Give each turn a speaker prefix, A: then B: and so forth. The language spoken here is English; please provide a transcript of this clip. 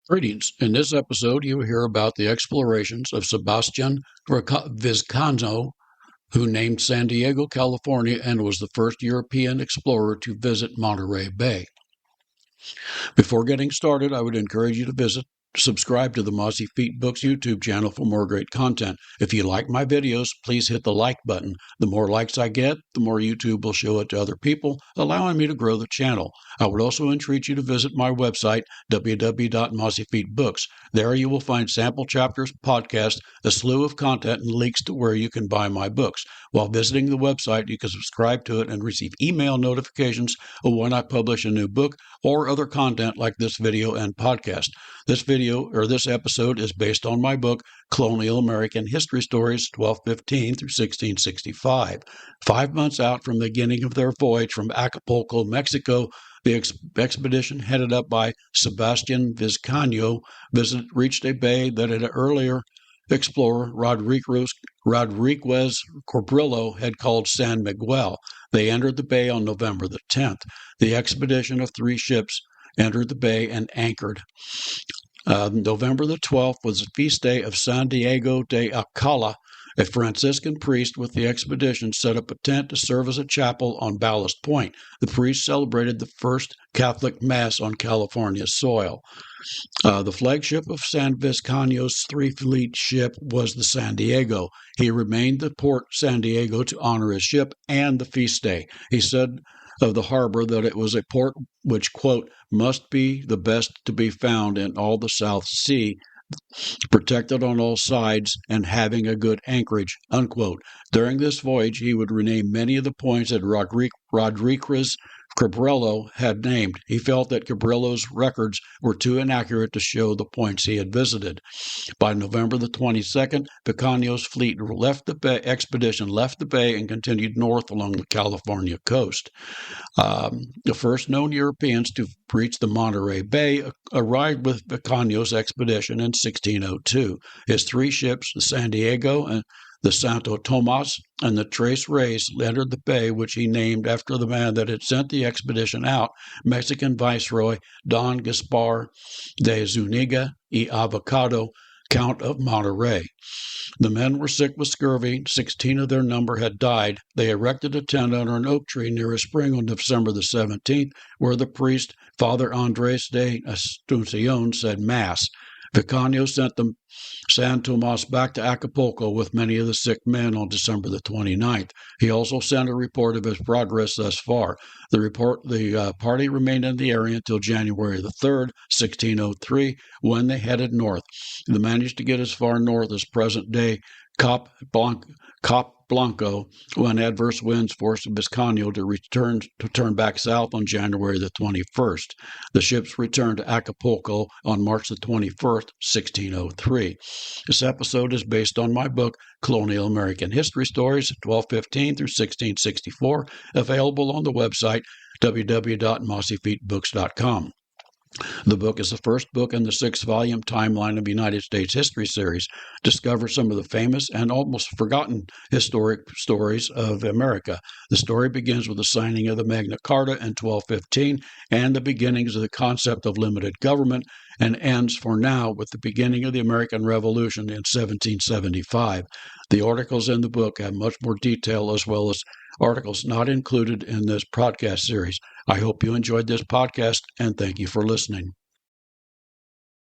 A: Greetings. In this episode, you will hear about the explorations of Sebastián Vizcaíno, who named San Diego, California, and was the first European explorer to visit Monterey Bay. Before getting started, I would encourage you to subscribe to the Mossy Feet Books YouTube channel for more great content. If you like my videos, please hit the like button. The more likes I get, the more YouTube will show it to other people, allowing me to grow the channel. I would also entreat you to visit my website, www.mossyfeetbooks. There you will find sample chapters, podcasts, a slew of content, and links to where you can buy my books. While visiting the website, you can subscribe to it and receive email notifications of when I publish a new book or other content like this video and podcast. This episode is based on my book, Colonial American History Stories, 1215 through 1665. 5 months out from the beginning of their voyage from Acapulco, Mexico, the expedition headed up by Sebastián Vizcaíno reached a bay that an earlier explorer, Rodriguez Cabrillo, had called San Miguel. They entered the bay on November the 10th. The expedition of 3 ships entered the bay and anchored. November the 12th was the feast day of San Diego de Alcala. A Franciscan priest with the expedition set up a tent to serve as a chapel on Ballast Point. The priest celebrated the first Catholic Mass on California soil. The flagship of San Vizcaíno's 3-fleet ship was the San Diego. He remained at Port San Diego to honor his ship and the feast day. He said of the harbor that it was a port which, quote, must be the best to be found in all the South Sea, protected on all sides and having a good anchorage, unquote. During this voyage, he would rename many of the points that Rodriguez Cabrillo had named. He felt that Cabrillo's records were too inaccurate to show the points he had visited. By November the 22nd, Vizcaíno's fleet expedition left the bay and continued north along the California coast. The first known Europeans to reach the Monterey Bay arrived with Vizcaíno's expedition in 1602. His 3 ships, the San Diego and the Santo Tomas and the Tres Reyes, entered the bay, which he named after the man that had sent the expedition out, Mexican Viceroy Don Gaspar de Zuniga y Avocado, Count of Monterey. The men were sick with scurvy. 16 of their number had died. They erected a tent under an oak tree near a spring on December the 17th, where the priest, Father Andres de Asunción, said Mass. Vizcaíno sent the San Tomas back to Acapulco with many of the sick men on December the 29th. He also sent a report of his progress thus far. The party remained in the area until January the 3rd, 1603, when they headed north. They managed to get as far north as present-day Cap Blanco, when adverse winds forced Vizcaíno to turn back south on January the 21st. The ships returned to Acapulco on March the 21st, 1603. This episode is based on my book, Colonial American History Stories, 1215 through 1664, available on the website www.mossyfeetbooks.com. The book is the first book in the 6-volume Timeline of United States History series. Discover some of the famous and almost forgotten historic stories of America. The story begins with the signing of the Magna Carta in 1215 and the beginnings of the concept of limited government, and ends for now with the beginning of the American Revolution in 1775. The articles in the book have much more detail, as well as articles not included in this podcast series. I hope you enjoyed this podcast, and thank you for listening.